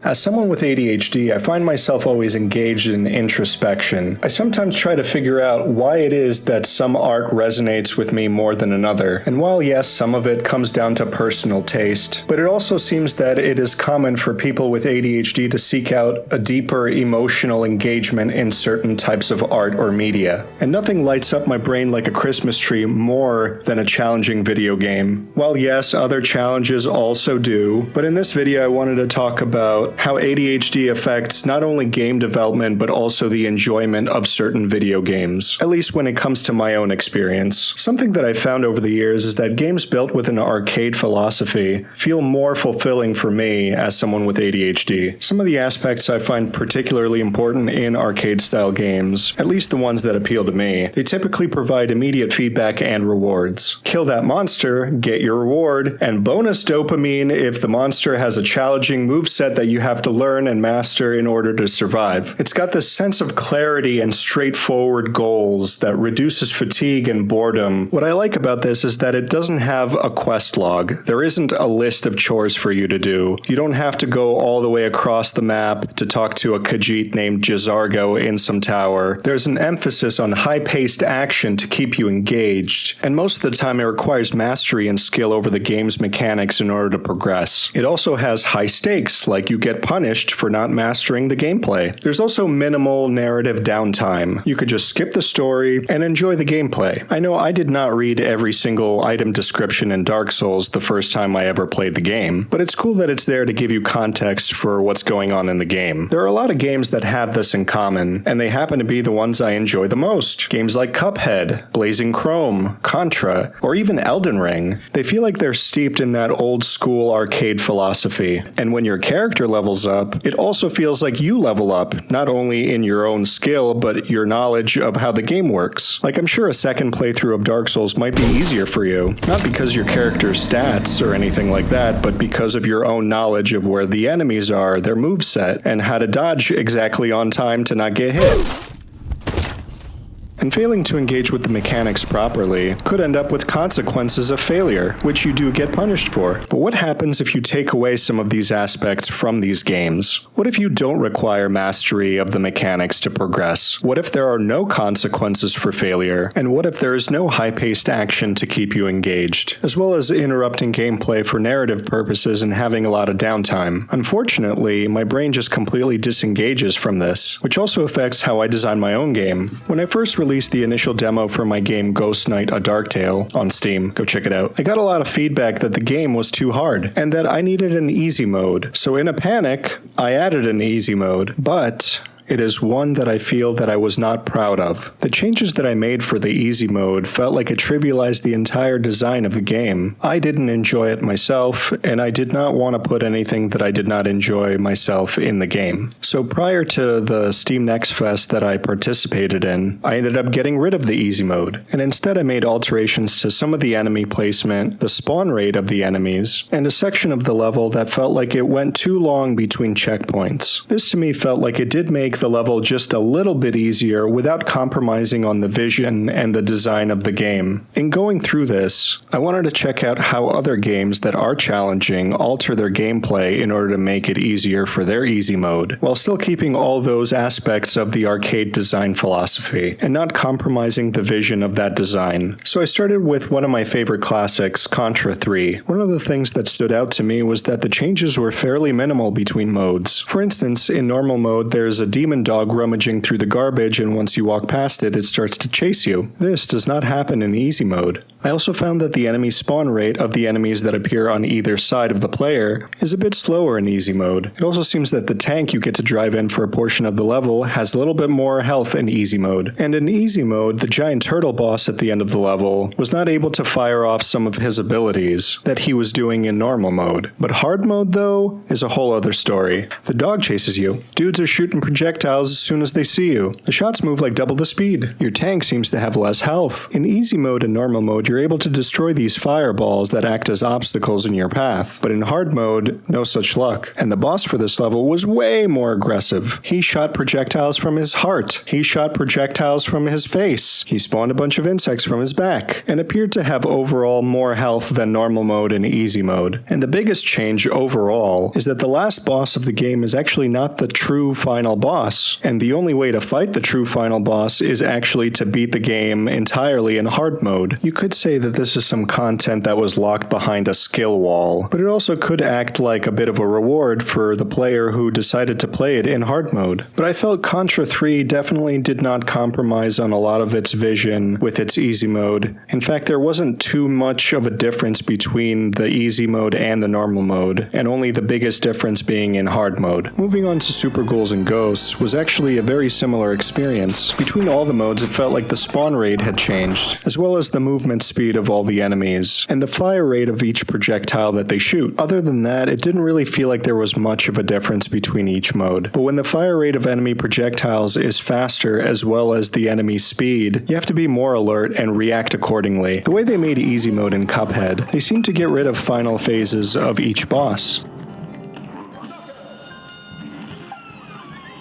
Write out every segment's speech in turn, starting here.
As someone with ADHD, I find myself always engaged in introspection. I sometimes try to figure out why it is that some art resonates with me more than another. And while yes, some of it comes down to personal taste, but it also seems that it is common for people with ADHD to seek out a deeper emotional engagement in certain types of art or media. And nothing lights up my brain like a Christmas tree more than a challenging video game. While yes, other challenges also do, but in this video I wanted to talk about how ADHD affects not only game development but also the enjoyment of certain video games, at least when it comes to my own experience. Something that I've found over the years is that games built with an arcade philosophy feel more fulfilling for me as someone with ADHD. Some of the aspects I find particularly important in arcade-style games, at least the ones that appeal to me, they typically provide immediate feedback and rewards. Kill that monster, get your reward, and bonus dopamine if the monster has a challenging moveset that you have to learn and master in order to survive. It's got this sense of clarity and straightforward goals that reduces fatigue and boredom. What I like about this is that it doesn't have a quest log. There isn't a list of chores for you to do. You don't have to go all the way across the map to talk to a Khajiit named Jazargo in some tower. There's an emphasis on high-paced action to keep you engaged, and most of the time it requires mastery and skill over the game's mechanics in order to progress. It also has high stakes, like you get punished for not mastering the gameplay. There's also minimal narrative downtime. You could just skip the story and enjoy the gameplay. I know I did not read every single item description in Darksouls the first time I ever played the game, but it's cool that it's there to give you context for what's going on in the game. There are a lot of games that have this in common, and they happen to be the ones I enjoy the most. Games like Cuphead, Blazing Chrome, Contra, or even Eldenring. They feel like they're steeped in that old school arcade philosophy, and when your character levels up, it also feels like you level up, not only in your own skill, but your knowledge of how the game works. Like, I'm sure a second playthrough of Dark Souls might be easier for you, not because your character's stats or anything like that, but because of your own knowledge of where the enemies are, their moveset, and how to dodge exactly on time to not get hit. And failing to engage with the mechanics properly could end up with consequences of failure, which you do get punished for. But what happens if you take away some of these aspects from these games? What if you don't require mastery of the mechanics to progress? What if there are no consequences for failure? And what if there is no high-paced action to keep you engaged, as well as interrupting gameplay for narrative purposes and having a lot of downtime? Unfortunately, my brain just completely disengages from this, which also affects how I design my own game. When I first released the initial demo for my game Ghost Knight: A Dark Tale on Steam. Go check it out. I got a lot of feedback that the game was too hard and that I needed an easy mode. So in a panic, I added an easy mode, but it is one that I feel that I was not proud of. The changes that I made for the easy mode felt like it trivialized the entire design of the game. I didn't enjoy it myself, and I did not want to put anything that I did not enjoy myself in the game. So prior to the Steam Next Fest that I participated in, I ended up getting rid of the easy mode, and instead I made alterations to some of the enemy placement, the spawn rate of the enemies, and a section of the level that felt like it went too long between checkpoints. This to me felt like it did make the level just a little bit easier without compromising on the vision and the design of the game. In going through this, I wanted to check out how other games that are challenging alter their gameplay in order to make it easier for their easy mode, while still keeping all those aspects of the arcade design philosophy, and not compromising the vision of that design. So I started with one of my favorite classics, Contra 3. One of the things that stood out to me was that the changes were fairly minimal between modes. For instance, in normal mode, there's a demon dog rummaging through the garbage, and once you walk past it, it starts to chase you. This does not happen in easy mode. I also found that the enemy spawn rate of the enemies that appear on either side of the player is a bit slower in easy mode. It also seems that the tank you get to drive in for a portion of the level has a little bit more health in easy mode. And in easy mode, the giant turtle boss at the end of the level was not able to fire off some of his abilities that he was doing in normal mode. But hard mode, though, is a whole other story. The dog chases you. Dudes are shooting projectiles as soon as they see you. The shots move like double the speed. Your tank seems to have less health. In easy mode and normal mode, you're able to destroy these fireballs that act as obstacles in your path. But in hard mode, no such luck. And the boss for this level was way more aggressive. He shot projectiles from his heart. He shot projectiles from his face. He spawned a bunch of insects from his back, and appeared to have overall more health than normal mode and easy mode. And the biggest change overall is that the last boss of the game is actually not the true final boss, and the only way to fight the true final boss is actually to beat the game entirely in hard mode. You could say that this is some content that was locked behind a skill wall, but it also could act like a bit of a reward for the player who decided to play it in hard mode. But I felt Contra 3 definitely did not compromise on a lot of its vision with its easy mode. In fact, there wasn't too much of a difference between the easy mode and the normal mode, and only the biggest difference being in hard mode. Moving on to Super Ghouls and Ghosts was actually a very similar experience. Between all the modes, it felt like the spawn rate had changed, as well as the movement speed of all the enemies, and the fire rate of each projectile that they shoot. Other than that, it didn't really feel like there was much of a difference between each mode. But when the fire rate of enemy projectiles is faster as well as the enemy speed, you have to be more alert and react accordingly. The way they made easy mode in Cuphead, they seem to get rid of final phases of each boss.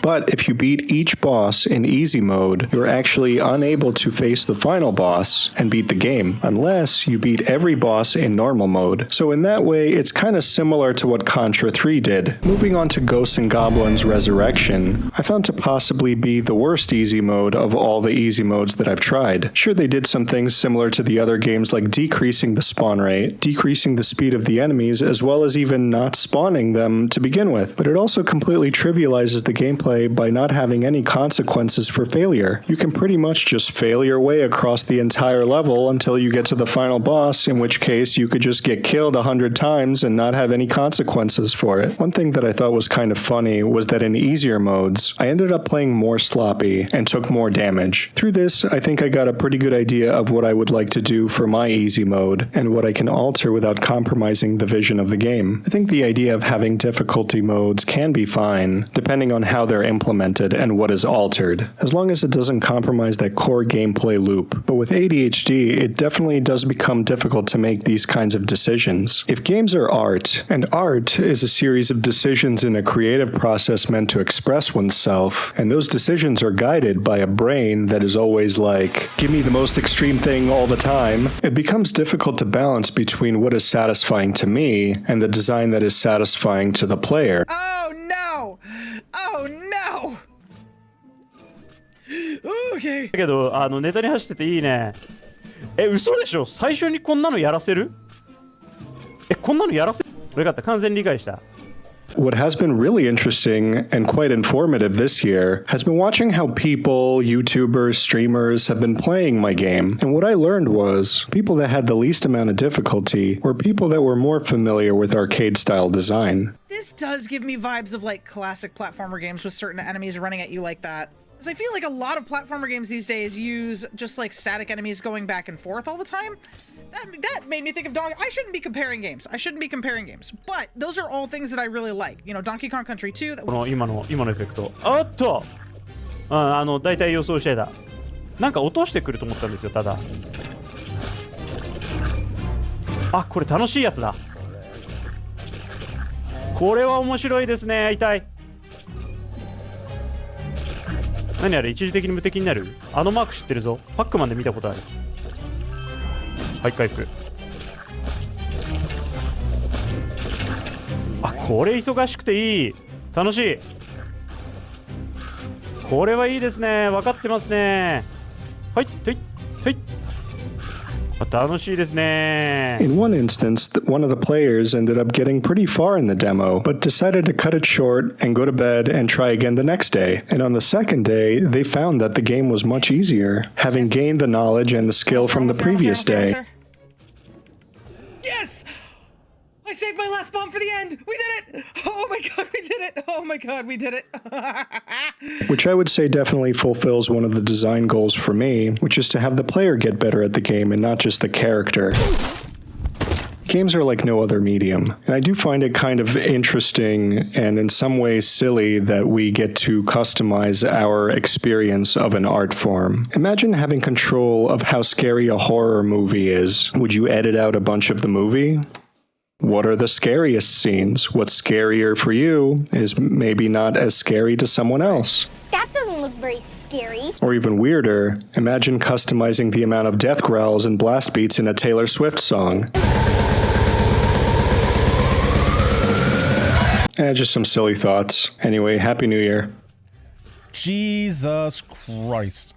But if you beat each boss in easy mode, you're actually unable to face the final boss and beat the game, unless you beat every boss in normal mode. So in that way, it's kind of similar to what Contra 3 did. Moving on to Ghosts and Goblins Resurrection, I found to possibly be the worst easy mode of all the easy modes that I've tried. Sure, they did some things similar to the other games like decreasing the spawn rate, decreasing the speed of the enemies, as well as even not spawning them to begin with, but it also completely trivializes the gameplay by not having any consequences for failure. You can pretty much just fail your way across the entire level until you get to the final boss, in which case you could just get killed 100 times and not have any consequences for it. One thing that I thought was kind of funny was that in easier modes, I ended up playing more sloppy and took more damage. Through this, I think I got a pretty good idea of what I would like to do for my easy mode and what I can alter without compromising the vision of the game. I think the idea of having difficulty modes can be fine, depending on how they're implemented and what is altered, as long as it doesn't compromise that core gameplay loop. But with ADHD, it definitely does become difficult to make these kinds of decisions. If games are art, and art is a series of decisions in a creative process meant to express oneself, and those decisions are guided by a brain that is always like, give me the most extreme thing all the time, it becomes difficult to balance between what is satisfying to me and the design that is satisfying to the player. Oh no! Oh no! Okay. だけどネタに走ってていいね。嘘でしょ。最初にこんなのやらせる？こんなのやらせる？よかった。完全に理解した。 What has been really interesting and quite informative this year has been watching how people, YouTubers, streamers have been playing my game. And what I learned was people that had the least amount of difficulty were people that were more familiar with arcade-style design. This does give me vibes of like classic platformer games with certain enemies running at you like that. Because I feel like a lot of platformer games these days use just like static enemies going back and forth all the time. That made me think of Donkey. I shouldn't be comparing games. But those are all things that I really like. You know, Donkey Kong Country 2. この今のエフェクト。おっと。大体予想してた。なんか落としてくると思ったんですよ。ただ。あ、これ楽しいやつだ。これは面白いですね。痛い。何あれ、一時的に無敵になる？マーク知ってるぞ。パックマンで見たことある。はい、回復。あ、これ忙しくていい。楽しい。これはいいですね。分かってますね。はい、はい、はい。楽しいですね。 In one instance, one of the players ended up getting pretty far in the demo, but decided to cut it short and go to bed and try again the next day. And on the second day, they found that the game was much easier, having gained the knowledge and the skill from the previous day. Yes! I saved my last bomb for the end! We did it! Oh my god, we did it! Oh my god, we did it! Which I would say definitely fulfills one of the design goals for me, which is to have the player get better at the game and not just the character. Games are like no other medium, and I do find it kind of interesting and in some ways silly that we get to customize our experience of an art form. Imagine having control of how scary a horror movie is. Would you edit out a bunch of the movie? What are the scariest scenes? What's scarier for you is maybe not as scary to someone else. That doesn't look very scary. Or even weirder, imagine customizing the amount of death growls and blast beats in a Taylor Swift song. Just some silly thoughts. Anyway, Happy New Year. Jesus Christ.